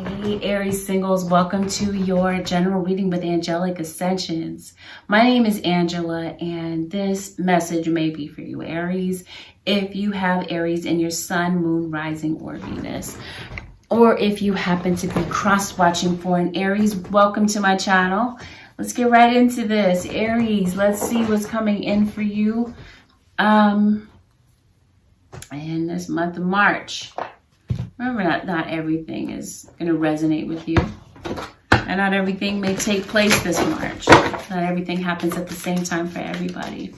Hey Aries singles, welcome to your general reading with Angelic Ascensions. My name is Angela and this message may be for you Aries if you have Aries in your sun, moon, rising, or Venus. Or if you happen to be cross-watching for an Aries, welcome to my channel. Let's get right into this. Aries, let's see what's coming in for you in this month of March. Remember, not everything is going to resonate with you. And not everything may take place this March. Not everything happens at the same time for everybody.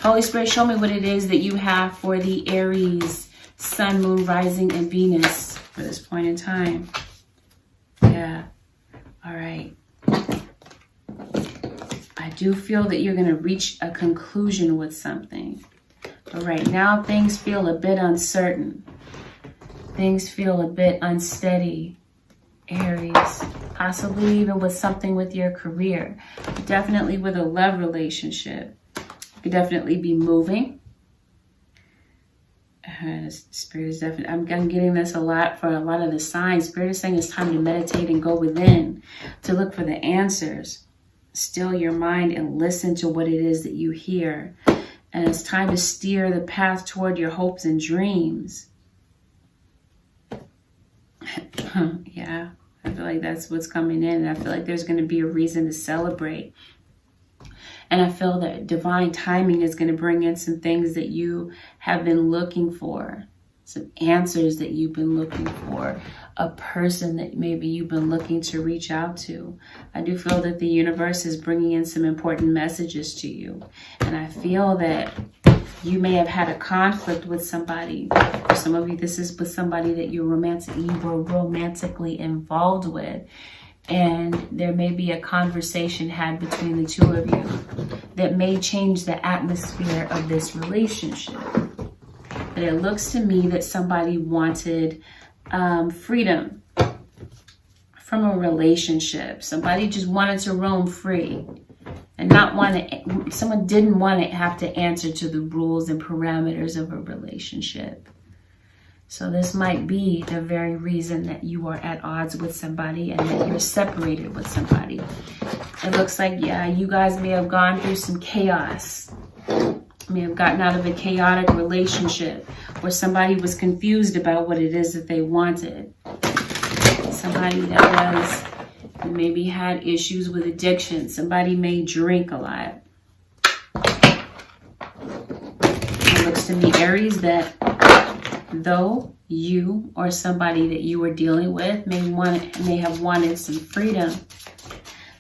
Holy Spirit, show me what it is that you have for the Aries, Sun, Moon, Rising, and Venus for this point in time. Yeah. All right. I do feel that you're going to reach a conclusion with something. But right now, things feel a bit uncertain. Things feel a bit unsteady, Aries. Possibly even with something with your career. Definitely with a love relationship. You could definitely be moving. Spirit is definitely, I'm getting this a lot for a lot of the signs. Spirit is saying it's time to meditate and go within to look for the answers. Still your mind and listen to what it is that you hear. And it's time to steer the path toward your hopes and dreams. Yeah, I feel like that's what's coming in. And I feel like there's going to be a reason to celebrate. And I feel that divine timing is going to bring in some things that you have been looking for. Some answers that you've been looking for. A person that maybe you've been looking to reach out to. I do feel that the universe is bringing in some important messages to you. And I feel that you may have had a conflict with somebody. For some of you, this is with somebody that you were romantically involved with. And there may be a conversation had between the two of you that may change the atmosphere of this relationship. But it looks to me that somebody wanted freedom from a relationship. Somebody just wanted to roam free. And not want to, someone didn't want to have to answer to the rules and parameters of a relationship. So this might be the very reason that you are at odds with somebody and that you're separated with somebody. It looks like, yeah, you guys may have gone through some chaos. May have gotten out of a chaotic relationship where somebody was confused about what it is that they wanted. Somebody that was maybe had issues with addiction. Somebody may drink a lot. It looks to me, Aries, that though you or somebody that you were dealing with may have wanted some freedom,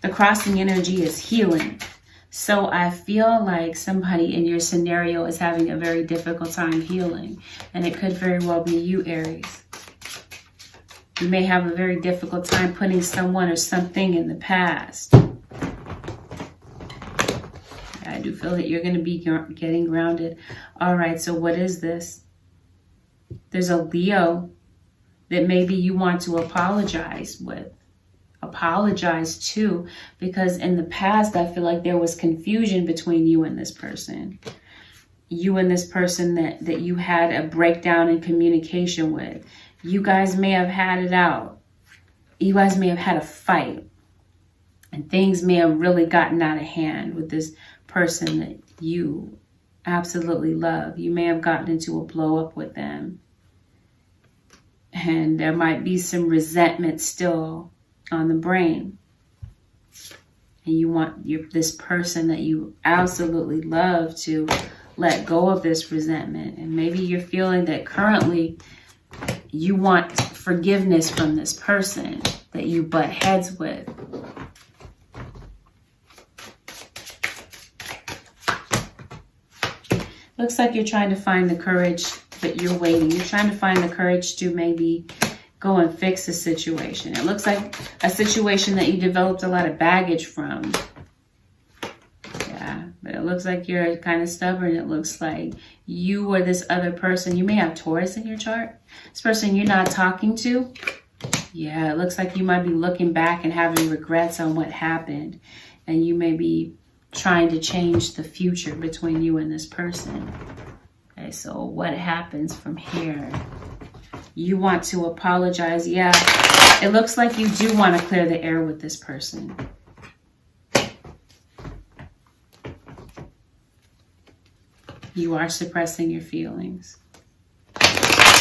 the crossing energy is healing. So I feel like somebody in your scenario is having a very difficult time healing. And it could very well be you, Aries. You may have a very difficult time putting someone or something in the past. I do feel that you're going to be getting grounded. All right, so what is this? There's a Leo that maybe you want to apologize with. Apologize to, because in the past, I feel like there was confusion between you and this person. You and this person that you had a breakdown in communication with. You guys may have had it out. You guys may have had a fight. And things may have really gotten out of hand with this person that you absolutely love. You may have gotten into a blow up with them. And there might be some resentment still on the brain. And you want this person that you absolutely love to let go of this resentment. And maybe you're feeling that currently you want forgiveness from this person that you butt heads with. Looks like you're trying to find the courage, but you're waiting. You're trying to find the courage to maybe go and fix a situation. It looks like a situation that you developed a lot of baggage from. Yeah, but it looks like you're kind of stubborn. It looks like you or this other person, you may have Taurus in your chart. This person you're not talking to. Yeah, it looks like you might be looking back and having regrets on what happened. And you may be trying to change the future between you and this person. Okay, so what happens from here? You want to apologize. Yeah, it looks like you do want to clear the air with this person. You are suppressing your feelings.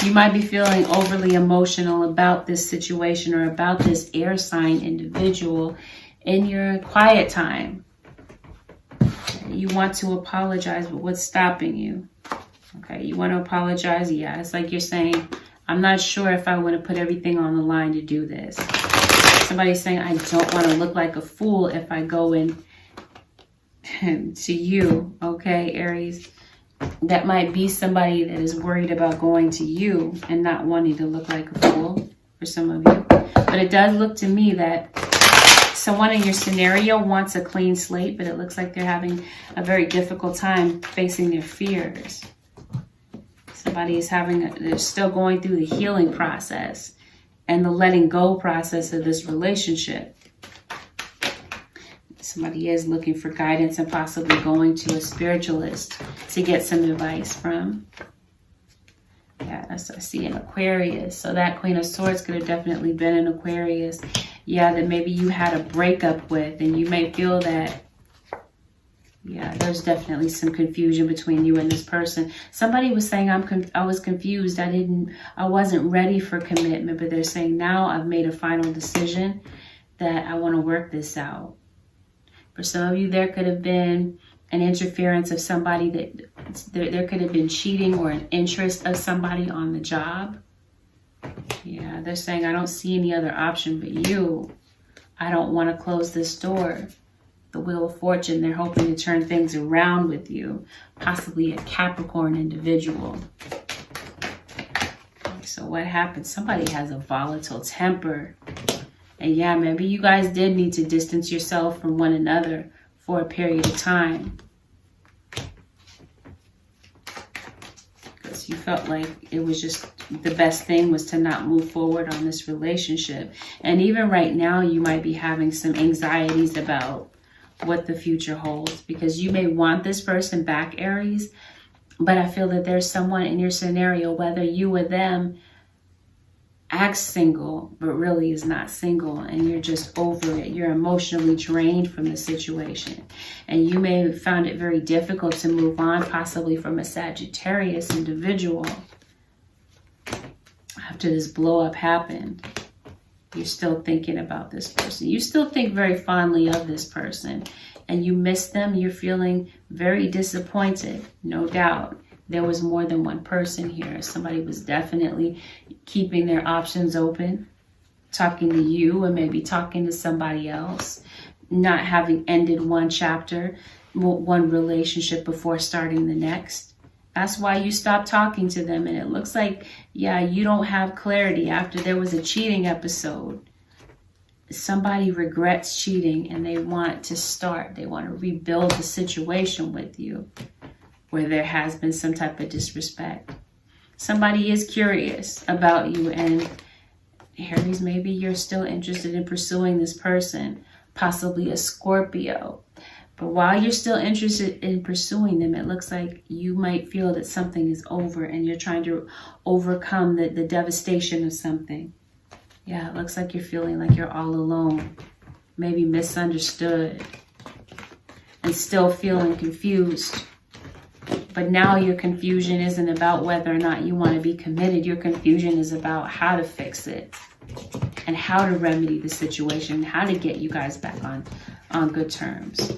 You might be feeling overly emotional about this situation or about this air sign individual in your quiet time. You want to apologize, but what's stopping you? Okay, you want to apologize. Yeah, it's like you're saying, I'm not sure if I want to put everything on the line to do this. Somebody's saying, I don't want to look like a fool if I go in to you. Okay, Aries. That might be somebody that is worried about going to you and not wanting to look like a fool for some of you. But it does look to me that someone in your scenario wants a clean slate, but it looks like they're having a very difficult time facing their fears. Somebody is they're still going through the healing process and the letting go process of this relationship. Somebody is looking for guidance and possibly going to a spiritualist to get some advice from. Yeah, I see an Aquarius. So that Queen of Swords could have definitely been an Aquarius. Yeah, that maybe you had a breakup with, and you may feel that, yeah, there's definitely some confusion between you and this person. Somebody was saying, I was confused. I wasn't ready for commitment, but they're saying now I've made a final decision that I want to work this out. For some of you, there could have been an interference of somebody that there could have been cheating or an interest of somebody on the job. Yeah, they're saying, I don't see any other option but you. I don't want to close this door. The Wheel of Fortune, they're hoping to turn things around with you. Possibly a Capricorn individual. So what happened? Somebody has a volatile temper. And yeah, maybe you guys did need to distance yourself from one another for a period of time. Because you felt like it was just the best thing was to not move forward on this relationship. And even right now, you might be having some anxieties about what the future holds. Because you may want this person back, Aries. But I feel that there's someone in your scenario, whether you or them, acts single, but really is not single, and you're just over it. You're emotionally drained from the situation. And you may have found it very difficult to move on, possibly from a Sagittarius individual. After this blow up happened, you're still thinking about this person. You still think very fondly of this person, and you miss them. You're feeling very disappointed, no doubt. There was more than one person here. Somebody was definitely keeping their options open, talking to you or maybe talking to somebody else, not having ended one chapter, one relationship before starting the next. That's why you stopped talking to them. And it looks like, yeah, you don't have clarity after there was a cheating episode. Somebody regrets cheating and they want to rebuild the situation with you, where there has been some type of disrespect. Somebody is curious about you, and Aries, maybe you're still interested in pursuing this person, possibly a Scorpio. But while you're still interested in pursuing them, it looks like you might feel that something is over and you're trying to overcome the devastation of something. Yeah, it looks like you're feeling like you're all alone, maybe misunderstood, and still feeling confused. But now your confusion isn't about whether or not you want to be committed. Your confusion is about how to fix it and how to remedy the situation, how to get you guys back on good terms.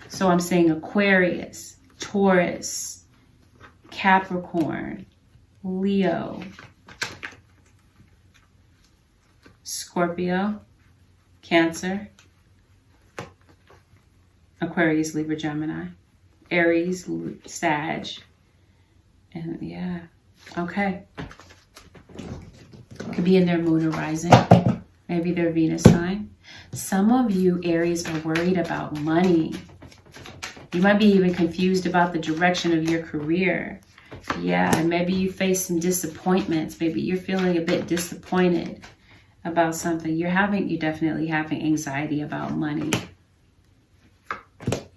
So I'm saying Aquarius, Taurus, Capricorn, Leo, Scorpio, Cancer, Aquarius, Libra, Gemini, Aries, Sag, and yeah, okay. Could be in their moon or rising, maybe their Venus sign. Some of you, Aries, are worried about money. You might be even confused about the direction of your career. Yeah, and maybe you face some disappointments. Maybe you're feeling a bit disappointed about something. You're definitely having anxiety about money.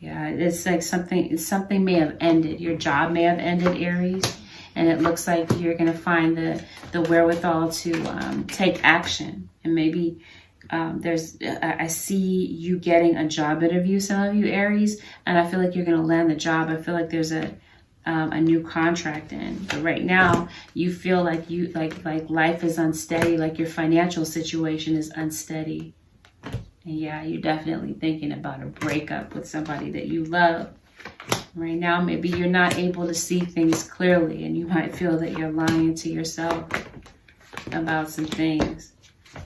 Yeah, it's like something may have ended. Your job may have ended, Aries. And it looks like you're going to find the wherewithal to take action. And maybe I see you getting a job interview, some of you Aries, and I feel like you're going to land the job. I feel like there's a new contract in, but right now you feel like like life is unsteady, like your financial situation is unsteady. And yeah, you're definitely thinking about a breakup with somebody that you love. Right now, maybe you're not able to see things clearly, and you might feel that you're lying to yourself about some things.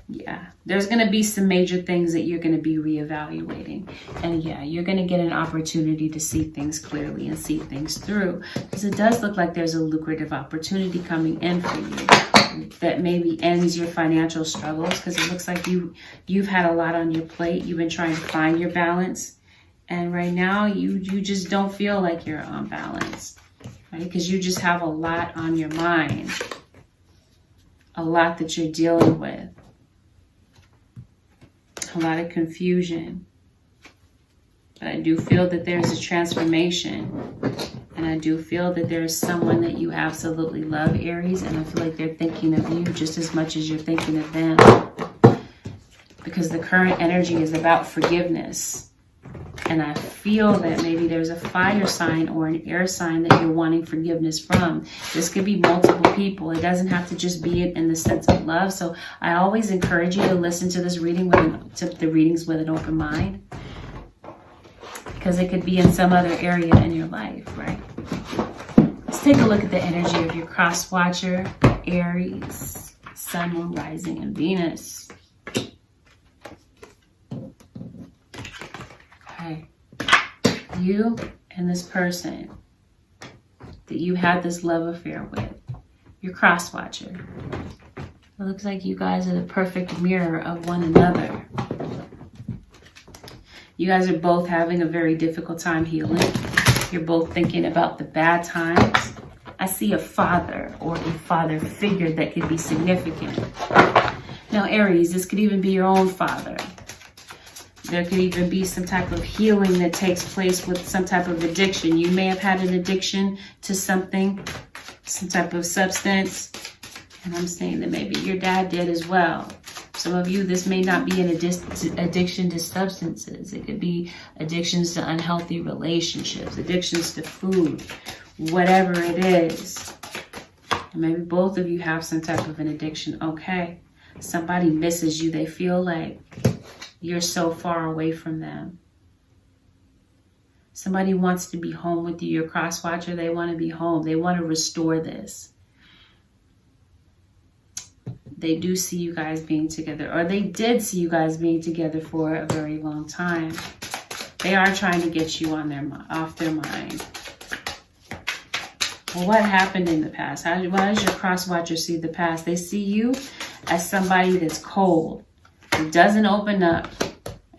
Yeah, there's going to be some major things that you're going to be reevaluating. And yeah, you're going to get an opportunity to see things clearly and see things through. Because it does look like there's a lucrative opportunity coming in for you that maybe ends your financial struggles. Because it looks like you've had a lot on your plate. You've been trying to find your balance. And right now, you just don't feel like you're on balance. Right? Because you just have a lot on your mind. A lot that you're dealing with. A lot of confusion. But I do feel that there's a transformation. And I do feel that there's someone that you absolutely love, Aries. And I feel like they're thinking of you just as much as you're thinking of them. Because the current energy is about forgiveness. And I feel that maybe there's a fire sign or an air sign that you're wanting forgiveness from. This could be multiple people. It doesn't have to just be in the sense of love. So I always encourage you to listen to this reading to the readings with an open mind. Because it could be in some other area in your life, right? Let's take a look at the energy of your cross watcher, Aries, Sun, Moon, Rising, and Venus. Okay. You and this person that you had this love affair with, your cross watcher. It looks like you guys are the perfect mirror of one another. You guys are both having a very difficult time healing. You're both thinking about the bad times. I see a father or a father figure that could be significant. Now, Aries, this could even be your own father. There could even be some type of healing that takes place with some type of addiction. You may have had an addiction to something, some type of substance. And I'm saying that maybe your dad did as well. Some of you, this may not be an addiction to substances. It could be addictions to unhealthy relationships, addictions to food, whatever it is. And maybe both of you have some type of an addiction. Okay, somebody misses you. They feel like you're so far away from them. Somebody wants to be home with you. Your cross watcher, they want to be home. They want to restore this. They do see you guys being together, or they did see you guys being together for a very long time. They are trying to get you off their mind. Well, what happened in the past? Why does your cross watcher see the past? They see you as somebody that's cold. It doesn't open up,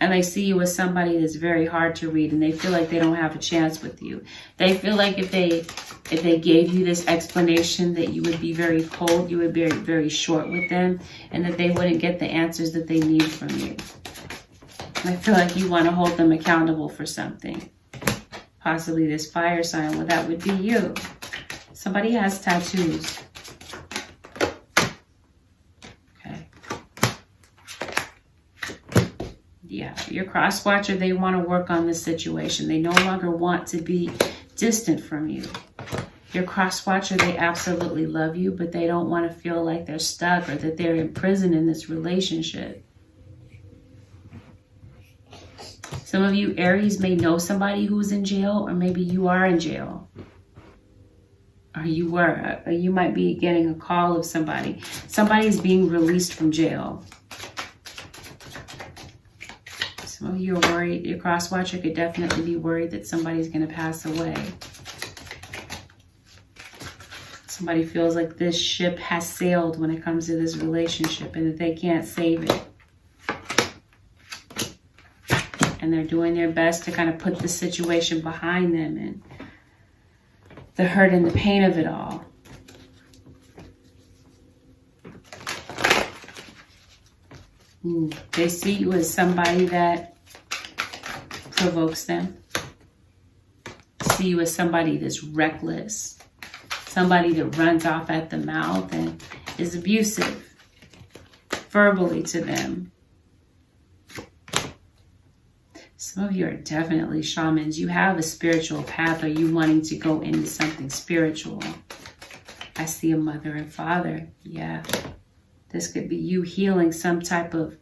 and they see you as somebody that's very hard to read, and they feel like they don't have a chance with you. They feel like if they gave you this explanation that you would be very cold, you would be very, very short with them, and that they wouldn't get the answers that they need from you. And I feel like you want to hold them accountable for something. Possibly this fire sign, well, that would be you. Somebody has tattoos. Yeah, your cross watcher, they want to work on this situation. They no longer want to be distant from you. Your cross watcher, they absolutely love you, but they don't want to feel like they're stuck or that they're imprisoned in this relationship. Some of you Aries may know somebody who's in jail, or maybe you are in jail. Or you were. Or you might be getting a call of somebody. Somebody's being released from jail. Some of you are worried. Your cross watcher could definitely be worried that somebody's going to pass away. Somebody feels like this ship has sailed when it comes to this relationship and that they can't save it. And they're doing their best to kind of put the situation behind them and the hurt and the pain of it all. They see you as somebody that provokes them. See you as somebody that's reckless. somebody that runs off at the mouth and is abusive verbally to them. Some of you are definitely shamans. You have a spiritual path, or you wanting to go into something spiritual. I see a mother and father. Yeah. This could be you healing some type of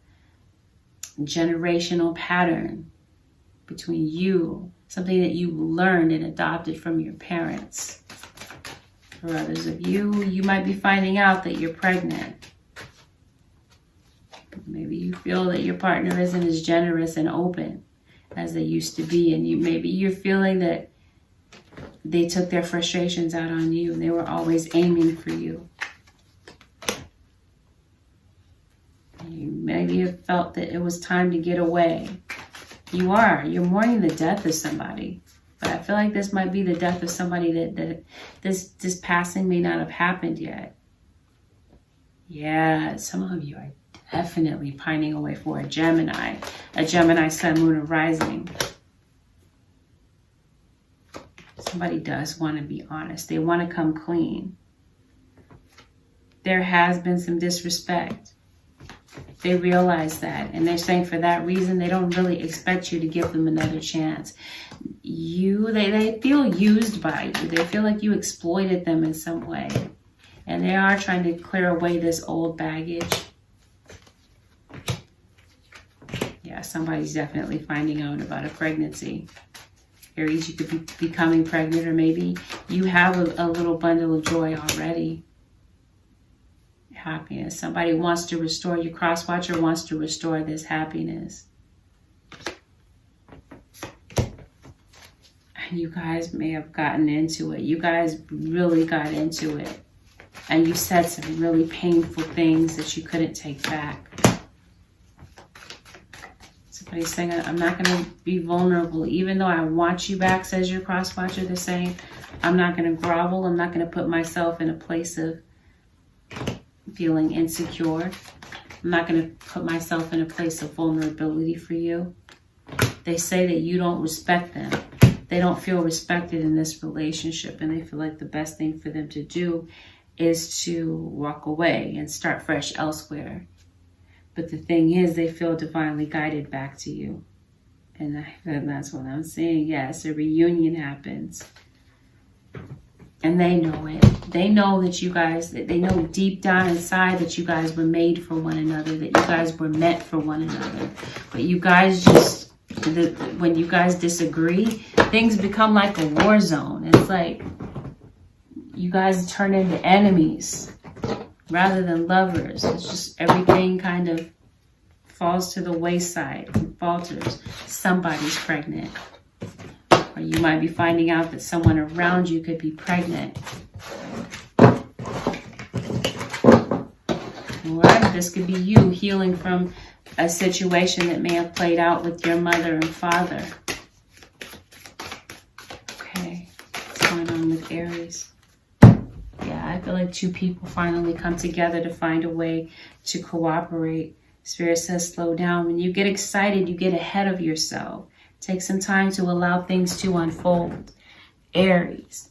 generational pattern between you, something that you learned and adopted from your parents. For others of you, you might be finding out that you're pregnant. Maybe you feel that your partner isn't as generous and open as they used to be, and maybe you're feeling that they took their frustrations out on you and they were always aiming for you. You maybe have felt that it was time to get away. You're mourning the death of somebody, but I feel like this might be the death of somebody that this passing may not have happened yet. Yeah, some of you are definitely pining away for a Gemini sun, moon, or rising. Somebody does want to be honest. They want to come clean. There has been some disrespect. They realize that, and they're saying for that reason they don't really expect you to give them another chance. They feel used by you. They feel like you exploited them in some way, and they are trying to clear away this old baggage. Yeah, somebody's definitely finding out about a pregnancy. Aries, you could be becoming pregnant, or maybe you have a little bundle of joy already. Happiness. Somebody wants to restore you. Crosswatcher wants to restore this happiness. And you guys may have gotten into it. You guys really got into it. And you said some really painful things that you couldn't take back. Somebody's saying, I'm not going to be vulnerable. Even though I want you back, says your crosswatcher. They're saying, I'm not going to grovel. I'm not going to put myself in a place of feeling insecure. I'm not going to put myself in a place of vulnerability for you. They say that you don't respect them. They don't feel respected in this relationship, and they feel like the best thing for them to do is to walk away and start fresh elsewhere. But the thing is, they feel divinely guided back to you. And that's what I'm seeing. Yes, a reunion happens. And they know it. They know that you guys, they know deep down inside that you guys were made for one another, that you guys were meant for one another. But you guys just, when you guys disagree, things become like a war zone. It's like you guys turn into enemies rather than lovers. It's just everything kind of falls to the wayside and falters. Somebody's pregnant. Or you might be finding out that someone around you could be pregnant. Alright, this could be you healing from a situation that may have played out with your mother and father. Okay, what's going on with Aries? Yeah, I feel like two people finally come together to find a way to cooperate. Spirit says slow down. When you get excited, you get ahead of yourself. Take some time to allow things to unfold. Aries,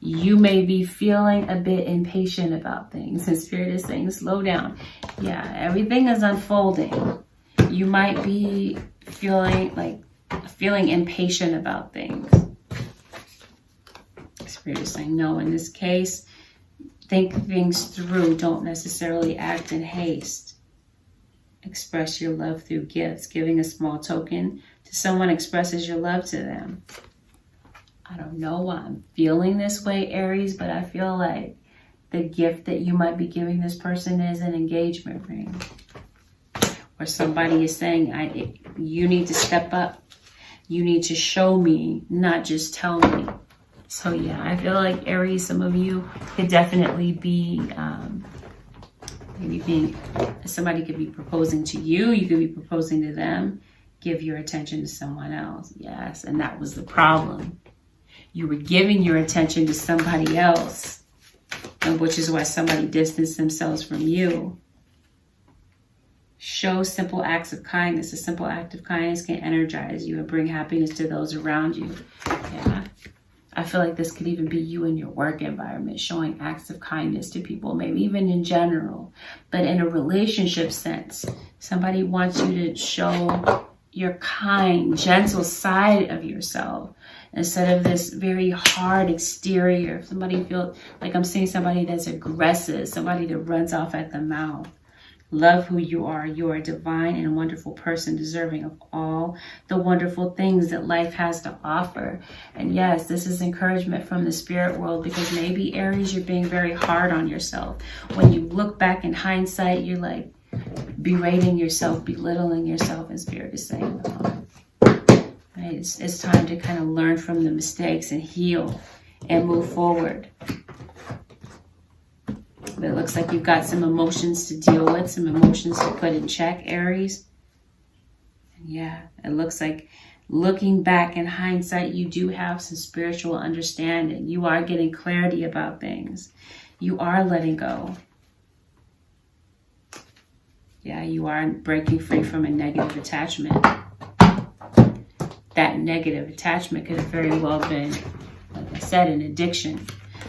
you may be feeling a bit impatient about things, and Spirit is saying slow down. Yeah, everything is unfolding. You might be feeling impatient about things. Spirit is saying no, in this case, think things through. Don't necessarily act in haste. Express your love through gifts. Giving a small token to someone expresses your love to them. I don't know why I'm feeling this way, Aries, but I feel like the gift that you might be giving this person is an engagement ring. Or somebody is saying, you need to step up. You need to show me, not just tell me. So yeah, I feel like Aries, some of you could definitely be somebody could be proposing to you. You could be proposing to them. Give your attention to someone else. Yes, and that was the problem. You were giving your attention to somebody else, and which is why somebody distanced themselves from you. Show simple acts of kindness. A simple act of kindness can energize you and bring happiness to those around you. Yeah. I feel like this could even be you in your work environment, showing acts of kindness to people, maybe even in general. But in a relationship sense, somebody wants you to show your kind, gentle side of yourself instead of this very hard exterior. Somebody feels like I'm seeing somebody that's aggressive, somebody that runs off at the mouth. Love who you are. You are a divine and wonderful person, deserving of all the wonderful things that life has to offer. And yes, this is encouragement from the spirit world, because maybe, Aries, you're being very hard on yourself. When you look back in hindsight, you're like berating yourself, belittling yourself, and spirit is saying, right, it's time to kind of learn from the mistakes and heal and move forward. But it looks like you've got some emotions to deal with, some emotions to put in check, Aries. And yeah, it looks like looking back in hindsight, you do have some spiritual understanding. You are getting clarity about things. You are letting go. Yeah, you are breaking free from a negative attachment. That negative attachment could have very well been, like I said, an addiction.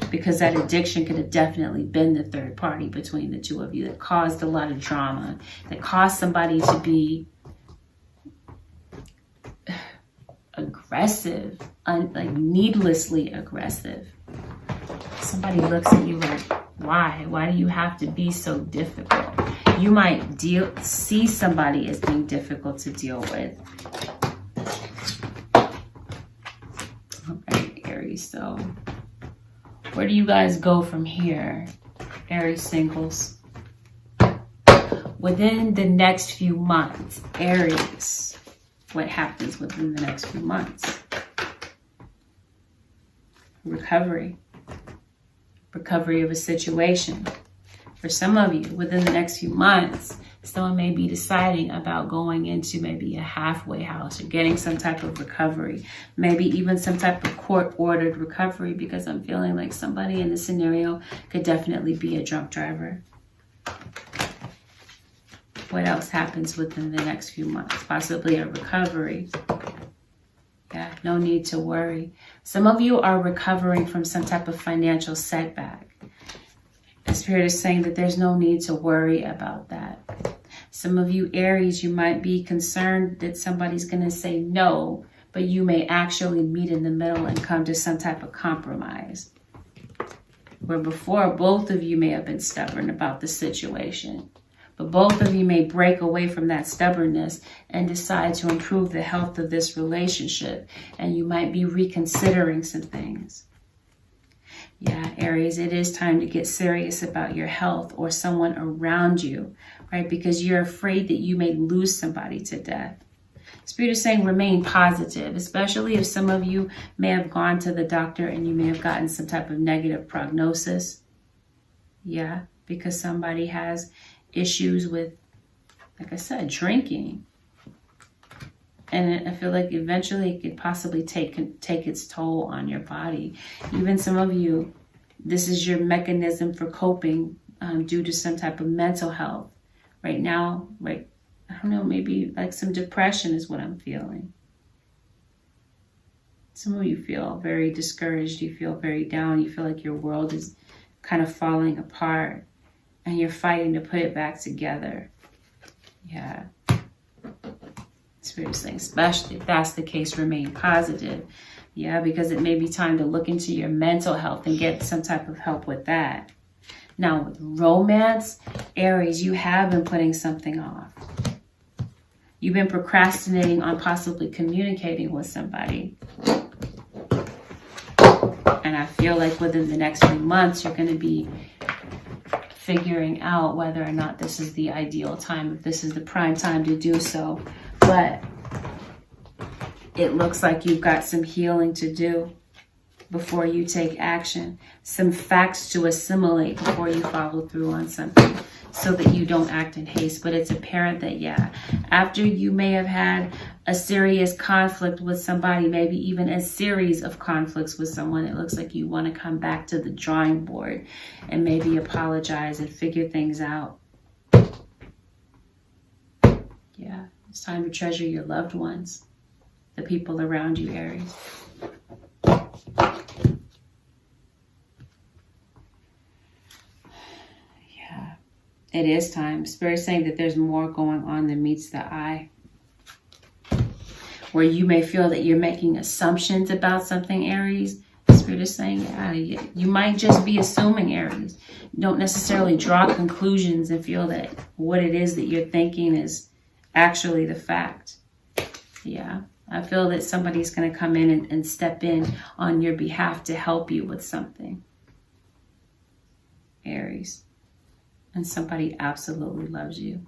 Because that addiction could have definitely been the third party between the two of you that caused a lot of drama, that caused somebody to be aggressive, like needlessly aggressive. Somebody looks at you like, why? Why do you have to be so difficult? You might see somebody as being difficult to deal with. All right, Aries, so where do you guys go from here, Aries singles? Within the next few months, Aries, what happens within the next few months? Recovery. Recovery of a situation. For some of you, within the next few months, someone may be deciding about going into maybe a halfway house or getting some type of recovery, maybe even some type of court-ordered recovery, because I'm feeling like somebody in this scenario could definitely be a drunk driver. What else happens within the next few months? Possibly a recovery. Yeah, no need to worry. Some of you are recovering from some type of financial setback. The Spirit is saying that there's no need to worry about that. Some of you, Aries, you might be concerned that somebody's going to say no, but you may actually meet in the middle and come to some type of compromise. Where before, both of you may have been stubborn about the situation, but both of you may break away from that stubbornness and decide to improve the health of this relationship, and you might be reconsidering some things. Yeah, Aries, it is time to get serious about your health or someone around you, right? Because you're afraid that you may lose somebody to death. Spirit is saying remain positive, especially if some of you may have gone to the doctor and you may have gotten some type of negative prognosis. Yeah, because somebody has issues with, like I said, drinking. And I feel like eventually it could possibly take its toll on your body. Even some of you, this is your mechanism for coping due to some type of mental health. Right now, right, I don't know, maybe like some depression is what I'm feeling. Some of you feel very discouraged. You feel very down. You feel like your world is kind of falling apart and you're fighting to put it back together. Yeah. Spirit is saying, especially if that's the case, remain positive. Yeah, because it may be time to look into your mental health and get some type of help with that. Now, with romance, Aries, you have been putting something off. You've been procrastinating on possibly communicating with somebody. And I feel like within the next few months, you're going to be figuring out whether or not this is the ideal time, if this is the prime time to do so. But it looks like you've got some healing to do before you take action, some facts to assimilate before you follow through on something, so that you don't act in haste. But it's apparent that, yeah, after you may have had a serious conflict with somebody, maybe even a series of conflicts with someone, it looks like you want to come back to the drawing board and maybe apologize and figure things out. Yeah, it's time to treasure your loved ones, the people around you, Aries. It is time. Spirit's saying that there's more going on than meets the eye. Where you may feel that you're making assumptions about something, Aries. Spirit is saying, yeah, you might just be assuming, Aries. You don't necessarily draw conclusions and feel that what it is that you're thinking is actually the fact. Yeah, I feel that somebody's going to come in and step in on your behalf to help you with something, Aries. And somebody absolutely loves you.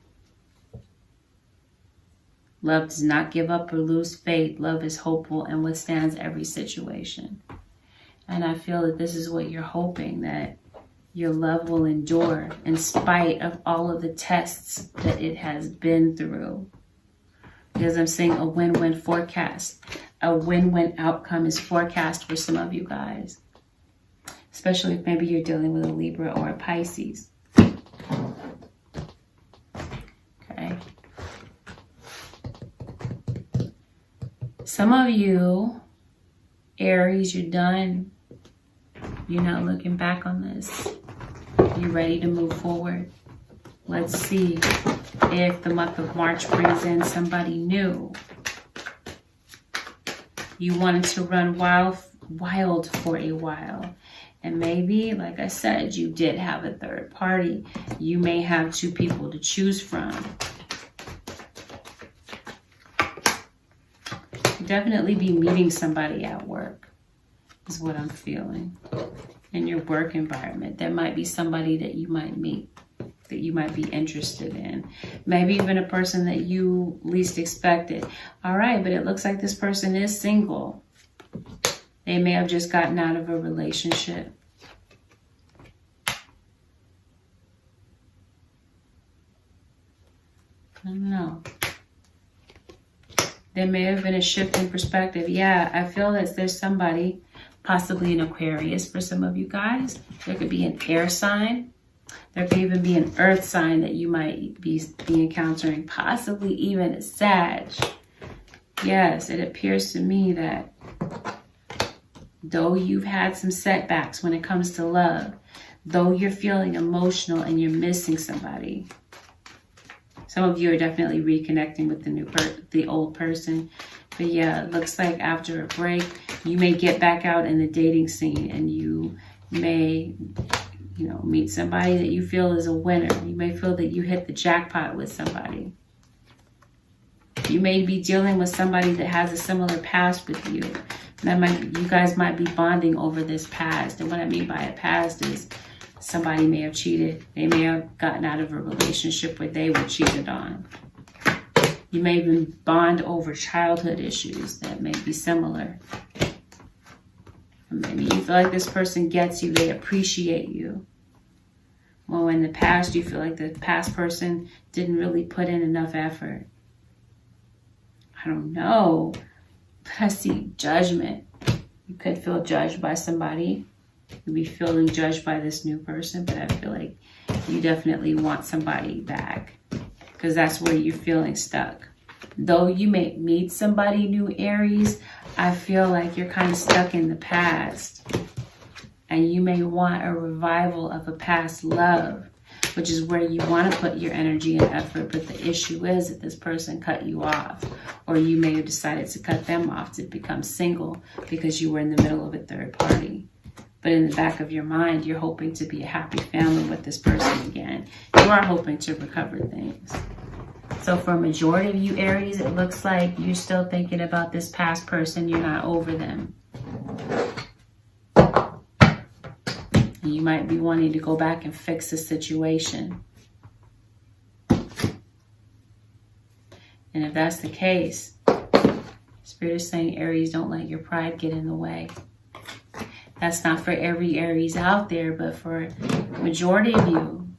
Love does not give up or lose faith. Love is hopeful and withstands every situation. And I feel that this is what you're hoping, that your love will endure in spite of all of the tests that it has been through. Because I'm seeing a win-win forecast. A win-win outcome is forecast for some of you guys. Especially if maybe you're dealing with a Libra or a Pisces. Okay. Some of you, Aries, you're done. You're not looking back on this. You're ready to move forward. Let's see if the month of March brings in somebody new. You wanted to run wild for a while. And maybe, like I said, you did have a third party. You may have two people to choose from. Definitely be meeting somebody at work is what I'm feeling. In your work environment, there might be somebody that you might meet, that you might be interested in. Maybe even a person that you least expected. All right, but it looks like this person is single. They may have just gotten out of a relationship. I don't know. There may have been a shift in perspective. Yeah, I feel that there's somebody, possibly an Aquarius for some of you guys. There could be an air sign. There could even be an earth sign that you might be encountering. Possibly even a Sag. Yes, it appears to me that though you've had some setbacks when it comes to love, though you're feeling emotional and you're missing somebody, some of you are definitely reconnecting with the old person. But yeah, it looks like after a break, you may get back out in the dating scene and you may, meet somebody that you feel is a winner. You may feel that you hit the jackpot with somebody. You may be dealing with somebody that has a similar past with you. You guys might be bonding over this past. And what I mean by a past is somebody may have cheated. They may have gotten out of a relationship where they were cheated on. You may even bond over childhood issues that may be similar. Maybe you feel like this person gets you. They appreciate you. Well, in the past, you feel like the past person didn't really put in enough effort. I don't know. But I see judgment. You could feel judged by somebody. You'll be feeling judged by this new person, but I feel like you definitely want somebody back because that's where you're feeling stuck. Though you may meet somebody new, Aries, I feel like you're kind of stuck in the past and you may want a revival of a past love, which is where you want to put your energy and effort. But the issue is that this person cut you off, or you may have decided to cut them off to become single because you were in the middle of a third party. But in the back of your mind, you're hoping to be a happy family with this person again. You are hoping to recover things. So for a majority of you, Aries, it looks like you're still thinking about this past person. You're not over them. And you might be wanting to go back and fix the situation. And if that's the case, Spirit is saying, Aries, don't let your pride get in the way. That's not for every Aries out there, but for the majority of you,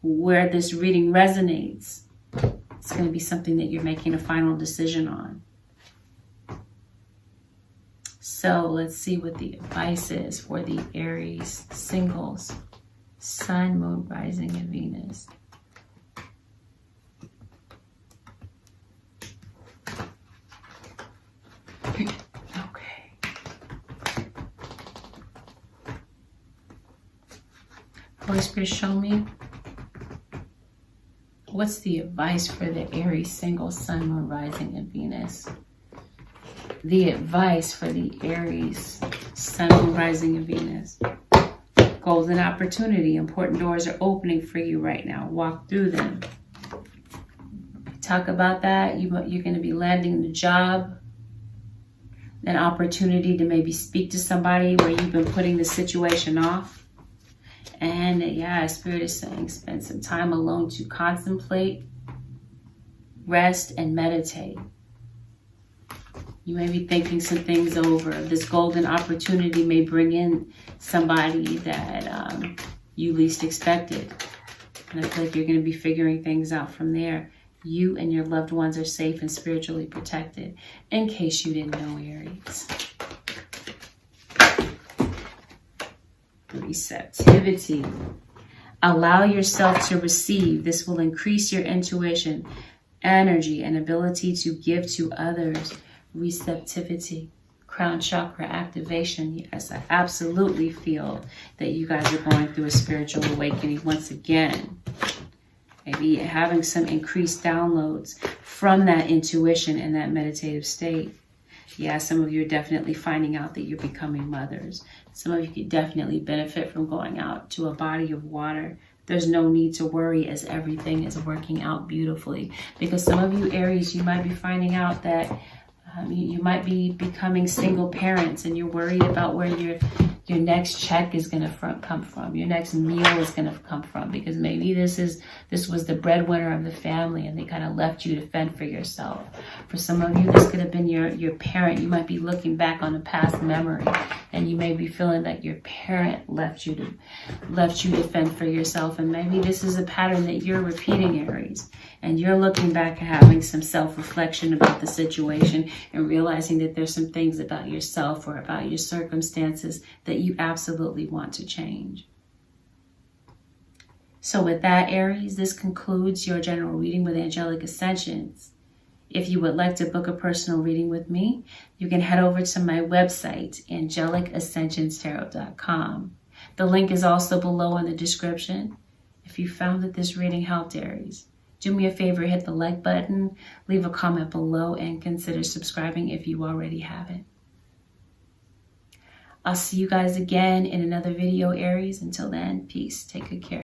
where this reading resonates, it's going to be something that you're making a final decision on. So let's see what the advice is for the Aries singles. Sun, Moon, Rising, and Venus. Holy Spirit, show me What's the advice for the Aries single sun, moon, rising, and Venus? The advice for the Aries sun, moon, rising, and Venus. Golden opportunity. Important doors are opening for you right now. Walk through them. Talk about that. You're going to be landing the job. An opportunity to maybe speak to somebody where you've been putting the situation off. And yeah, Spirit is saying spend some time alone to contemplate, rest, and meditate. You may be thinking some things over. This golden opportunity may bring in somebody that you least expected. And I feel like you're going to be figuring things out from there. You and your loved ones are safe and spiritually protected, in case you didn't know, Aries. Receptivity. Allow yourself to receive. This will increase your intuition, energy, and ability to give to others. Receptivity. Crown chakra activation. Yes, I absolutely feel that you guys are going through a spiritual awakening once again. Maybe having some increased downloads from that intuition and that meditative state. Yeah, some of you are definitely finding out that you're becoming mothers. Some of you could definitely benefit from going out to a body of water. There's no need to worry as everything is working out beautifully. Because some of you, Aries, you might be finding out that you might be becoming single parents and you're worried about where your next check is going to come from. Your next meal is going to come from, because maybe this was the breadwinner of the family and they kind of left you to fend for yourself. For some of you, this could have been your parent. You might be looking back on a past memory and you may be feeling that your parent left you to fend for yourself. And maybe this is a pattern that you're repeating, Aries. And you're looking back and having some self-reflection about the situation and realizing that there's some things about yourself or about your circumstances that you absolutely want to change. So with that, Aries, this concludes your general reading with Angelic Ascensions. If you would like to book a personal reading with me, you can head over to my website, AngelicAscensionsTarot.com. The link is also below in the description. If you found that this reading helped, Aries, do me a favor, hit the like button, leave a comment below, and consider subscribing if you already haven't. I'll see you guys again in another video, Aries. Until then, peace. Take good care.